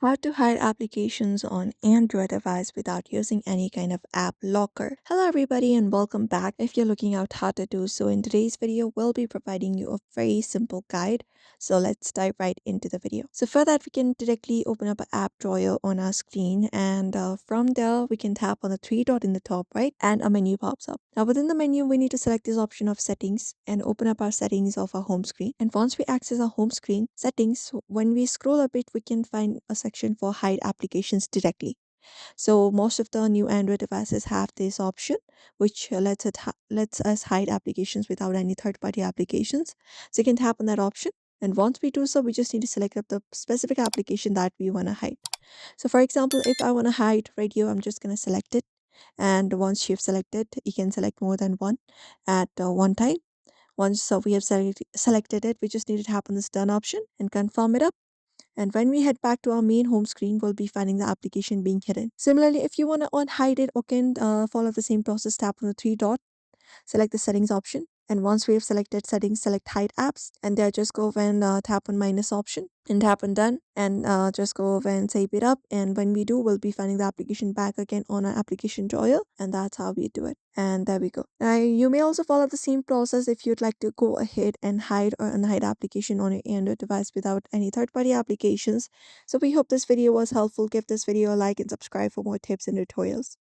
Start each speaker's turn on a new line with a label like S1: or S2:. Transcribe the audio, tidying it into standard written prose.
S1: How to hide applications on Android device without using any kind of app locker. Hello everybody and welcome back. If you're looking out how to do so, in today's video we'll be providing you a very simple guide. So let's dive right into the video. So for that we can directly open up an app drawer on our screen, and from there we can tap on the three dot in the top right and a menu pops up. Now within the menu we need to select this option of settings and open up our settings of our home screen. And once we access our home screen settings, when we scroll a bit we can find a section for hide applications directly. So most of the new Android devices have this option, which lets us hide applications without any third-party applications. So you can tap on that option, and once we do so, we just need to select up the specific application that we want to hide. So for example, if I want to hide radio, I'm just going to select it. And once you've selected, you can select more than one at one time. Once we have selected it, we just need to tap on this done option and confirm it up. And when we head back to our main home screen, we'll be finding the application being hidden. Similarly, if you want to unhide it or can follow the same process, tap on the three dot, select the settings option. And once we have selected settings, select hide apps. And there just go over and tap on minus option and tap on done. And just go over and save it up. And when we do, we'll be finding the application back again on our application drawer. And that's how we do it. And there we go. Now you may also follow the same process if you'd like to go ahead and hide or unhide application on your Android device without any third-party applications. So we hope this video was helpful. Give this video a like and subscribe for more tips and tutorials.